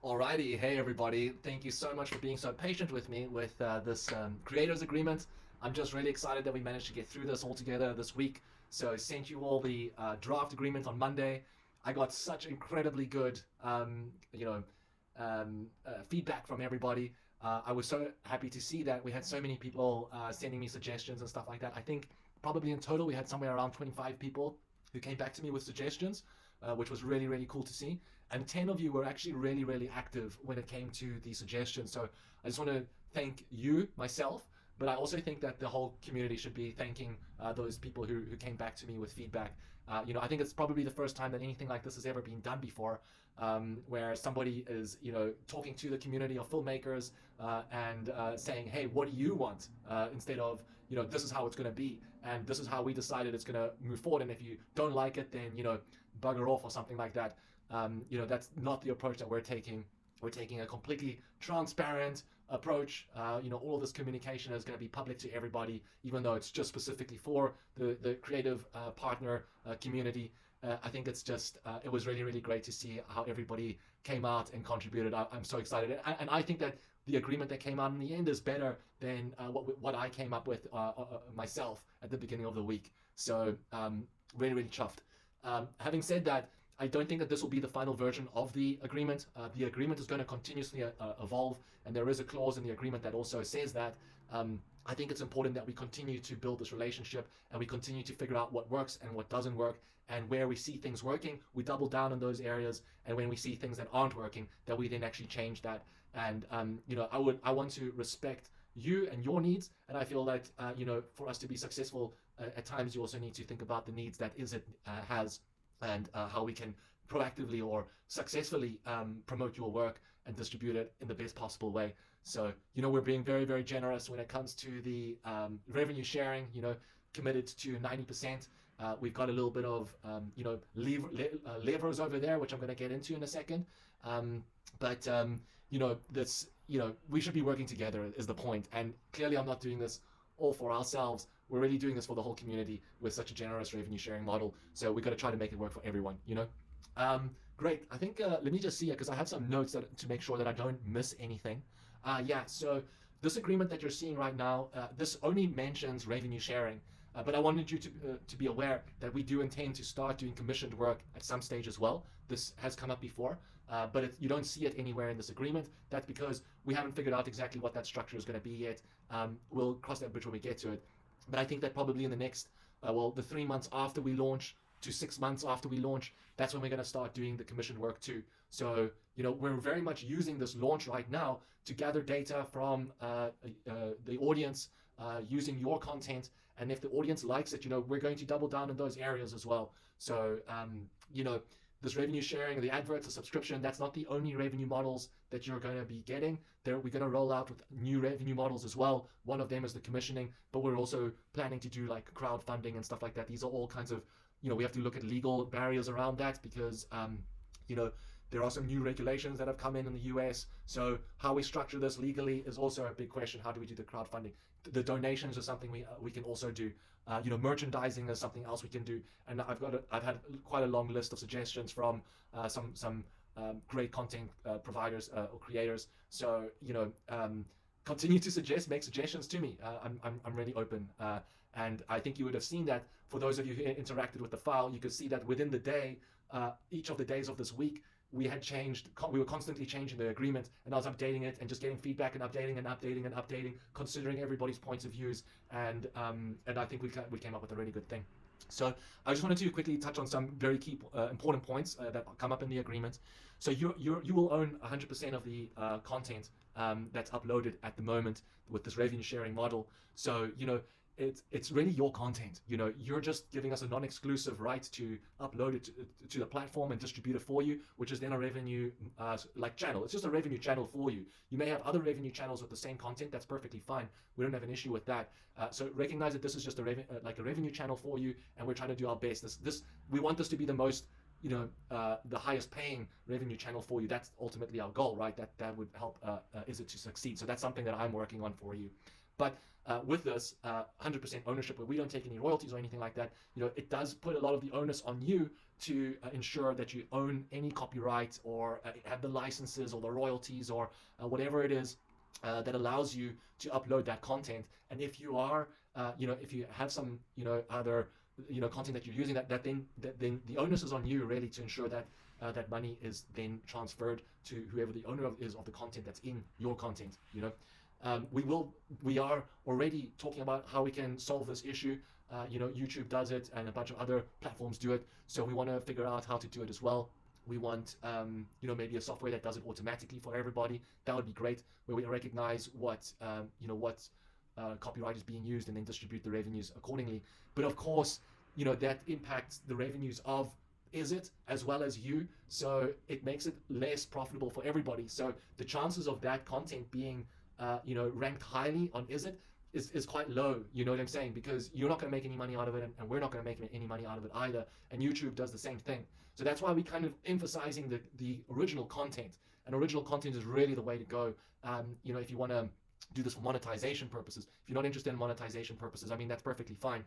Alrighty, hey everybody. Thank you so much for being so patient with me with this creators agreement. I'm just really excited that we managed to get through this all together this week. So I sent you all the draft agreement on Monday. I got such incredibly good, feedback from everybody. I was so happy to see that we had so many people sending me suggestions and stuff like that. I think probably in total we had somewhere around 25 people who came back to me with suggestions, which was really, really cool to see. And 10 of you were actually really, really active when it came to the suggestions. So I just want to thank you, myself, but I also think that the whole community should be thanking those people who came back to me with feedback. I think it's probably the first time that anything like this has ever been done before, where somebody is, talking to the community of filmmakers and saying, hey, what do you want? Instead of, this is how it's going to be, and this is how we decided it's going to move forward. And if you don't like it, then, bugger off or something like that. That's not the approach that we're taking. We're taking a completely transparent approach. All of this communication is going to be public to everybody, even though it's just specifically for the creative partner community. I think it's just, it was really, really great to see how everybody came out and contributed. I'm so excited. And I think that the agreement that came out in the end is better than what I came up with myself at the beginning of the week. So really, really chuffed. Having said that, I don't think that this will be the final version of the agreement. The agreement is going to continuously evolve, and there is a clause in the agreement that also says that. I think it's important that we continue to build this relationship and we continue to figure out what works and what doesn't work, and where we see things working, we double down on those areas, and when we see things that aren't working, that we then actually change that. And I want to respect you and your needs, and I feel that for us to be successful, at times you also need to think about the needs that Izsit has, and how we can proactively or successfully promote your work and distribute it in the best possible way. So, we're being very, very generous when it comes to the revenue sharing, committed to 90%. We've got a little bit of, levers over there, which I'm going to get into in a second. We should be working together is the point. And clearly I'm not doing this all for ourselves. We're really doing this for the whole community with such a generous revenue sharing model. So we've got to try to make it work for everyone, Great. I think, let me just see it, because I have some notes to make sure that I don't miss anything. So this agreement that you're seeing right now, this only mentions revenue sharing. But I wanted you to be aware that we do intend to start doing commissioned work at some stage as well. This has come up before, but you don't see it anywhere in this agreement. That's because we haven't figured out exactly what that structure is going to be yet. We'll cross that bridge when we get to it. But I think that probably in the next, the 3 months after we launch to 6 months after we launch, that's when we're going to start doing the commissioned work too. So, we're very much using this launch right now to gather data from the audience, using your content. And if the audience likes it, we're going to double down in those areas as well. So, this revenue sharing, the adverts, the subscription, that's not the only revenue models that you're going to be getting. We're going to roll out with new revenue models as well. One of them is the commissioning, but we're also planning to do like crowdfunding and stuff like that. These are all kinds of, we have to look at legal barriers around that, because, there are some new regulations that have come in the US. So how we structure this legally is also a big question. How do we do the crowdfunding? The donations are something we can also do. Merchandising is something else we can do. And I've had quite a long list of suggestions from some great content providers or creators. So continue to make suggestions to me. I'm really open. And I think you would have seen that for those of you who interacted with the file, you could see that within the day, each of the days of this week, we were constantly changing the agreement, and I was updating it and just getting feedback and updating, considering everybody's points of views, and I think we came up with a really good thing. So I just wanted to quickly touch on some very key important points that come up in the agreement. So you will own 100% of the content that's uploaded at the moment with this revenue sharing model. So it's really your content. You're just giving us a non-exclusive right to upload it to the platform and distribute it for you, which is then a revenue channel. It's just a revenue channel for you. You may have other revenue channels with the same content. That's perfectly fine. We don't have an issue with that. So recognize that this is just a revenue channel for you, and we're trying to do our best. We want this to be the most, the highest paying revenue channel for you. That's ultimately our goal, right? That would help Izsit to succeed. So that's something that I'm working on for you. But with this 100% ownership, where we don't take any royalties or anything like that, it does put a lot of the onus on you to ensure that you own any copyright or have the licenses or the royalties or whatever it is that allows you to upload that content. And if you are, if you have some, other, content that you're using, that then the onus is on you really to ensure that that money is then transferred to whoever the owner is of the content that's in your content. We are already talking about how we can solve this issue. YouTube does it, and a bunch of other platforms do it. So we want to figure out how to do it as well. We want, maybe a software that does it automatically for everybody. That would be great, where we recognize what copyright is being used and then distribute the revenues accordingly. But of course, that impacts the revenues of Izsit as well as you, so it makes it less profitable for everybody. So the chances of that content being ranked highly on Izsit is quite low, you know what I'm saying? Because you're not going to make any money out of it, and we're not going to make any money out of it either, and YouTube does the same thing. So that's why we kind of emphasizing the original content, and original content is really the way to go. If you want to do this for monetization purposes, if you're not interested in monetization purposes, I mean, that's perfectly fine.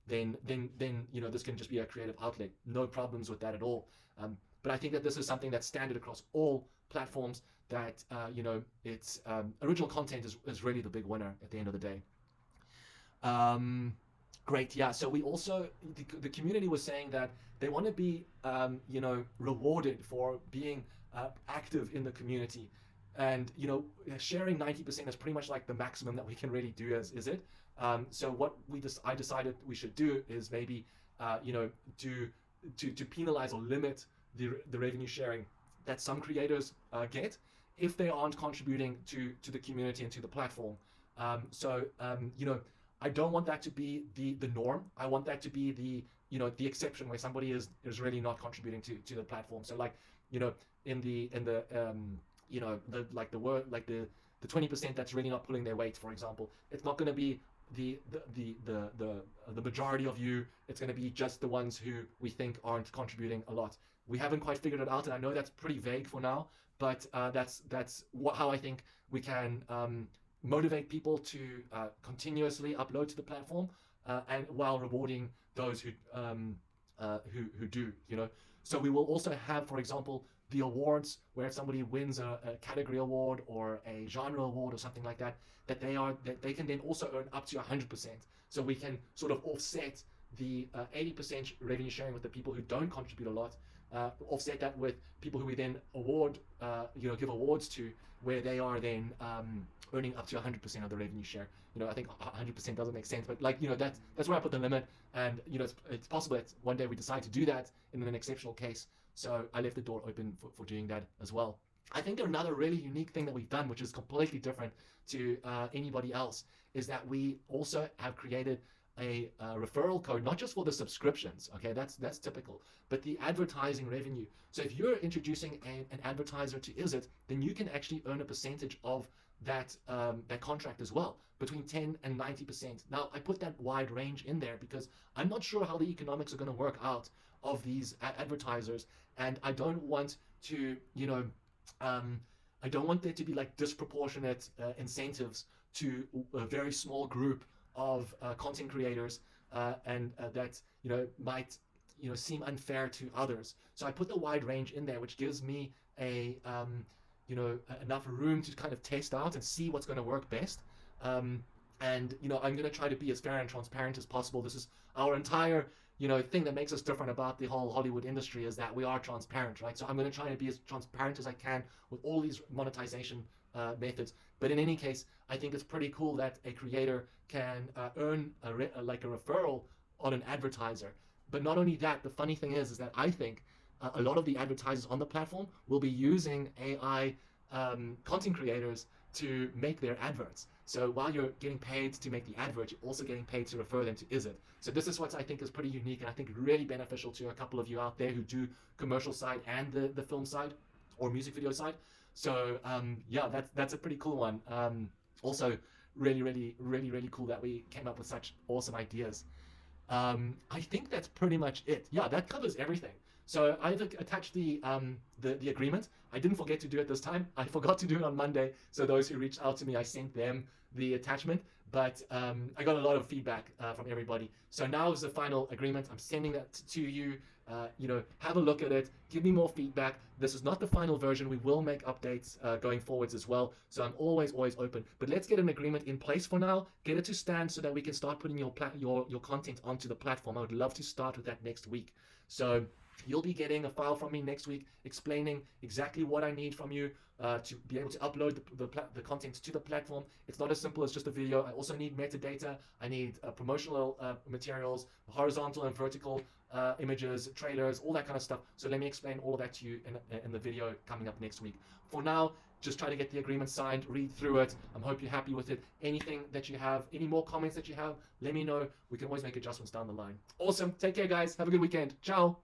Then this can just be a creative outlet. No problems with that at all. But I think that this is something that's standard across all platforms, that it's original content is really the big winner at the end of the day. Great, yeah. So we also, the community was saying that they want to be rewarded for being active in the community. And sharing 90% is pretty much like the maximum that we can really do as Izsit. So what I decided we should do is maybe to penalize or limit the revenue sharing that some creators get if they aren't contributing to the community and to the platform. I don't want that to be the norm. I want that to be the exception, where somebody is really not contributing to the platform. So in the 20% that's really not pulling their weight, for example, it's not going to be the majority of you. It's going to be just the ones who we think aren't contributing a lot. We haven't quite figured it out, and I know that's pretty vague for now, but that's how I think we can motivate people to continuously upload to the platform, and while rewarding those who do. So we will also have, for example, the awards, where if somebody wins a category award or a genre award or something like that, that they can then also earn up to 100%. So we can sort of offset the 80% revenue sharing with the people who don't contribute a lot, offset that with people who we then give awards to, where they are then earning up to 100% of the revenue share. I think 100% doesn't make sense, but that's where I put the limit. And it's possible that one day we decide to do that in an exceptional case. So I left the door open for doing that as well. I think another really unique thing that we've done, which is completely different to anybody else, is that we also have created a referral code, not just for the subscriptions, okay, that's typical, but the advertising revenue. So if you're introducing an advertiser to Izsit, then you can actually earn a percentage of that contract as well, between 10 and 90%. Now, I put that wide range in there because I'm not sure how the economics are going to work out of these advertisers, and I don't want to, I don't want there to be like disproportionate incentives to a very small group of content creators, and that might seem unfair to others. So I put the wide range in there, which gives me a enough room to kind of test out and see what's going to work best. And I'm going to try to be as fair and transparent as possible. This is our entire thing that makes us different about the whole Hollywood industry, is that we are transparent, right? So I'm going to try to be as transparent as I can with all these monetization methods. But in any case, I think it's pretty cool that a creator can earn a referral on an advertiser. But not only that, the funny thing is that I think a lot of the advertisers on the platform will be using AI content creators to make their adverts. So while you're getting paid to make the advert, you're also getting paid to refer them to Izsit. So this is what I think is pretty unique, and I think really beneficial to a couple of you out there who do commercial side and the film side or music video side. So that's a pretty cool one. Also really cool that we came up with such awesome ideas. I think that's pretty much it. Yeah, that covers everything. So I've attached the agreement. I didn't forget to do it this time. I forgot to do it on Monday. So those who reached out to me, I sent them the attachment. But I got a lot of feedback from everybody. So now is the final agreement. I'm sending that to you. Have a look at it. Give me more feedback. This is not the final version. We will make updates going forwards as well. So I'm always open. But let's get an agreement in place for now. Get it to stand so that we can start putting your content onto the platform. I would love to start with that next week. So you'll be getting a file from me next week explaining exactly what I need from you to be able to upload the content to the platform. It's not as simple as just a video. I also need metadata. I need promotional materials, horizontal and vertical images, trailers, all that kind of stuff. So let me explain all of that to you in the video coming up next week. For now, just try to get the agreement signed, read through it. I hope you're happy with it. Anything that you have, any more comments that you have, let me know. We can always make adjustments down the line. Awesome. Take care, guys. Have a good weekend. Ciao.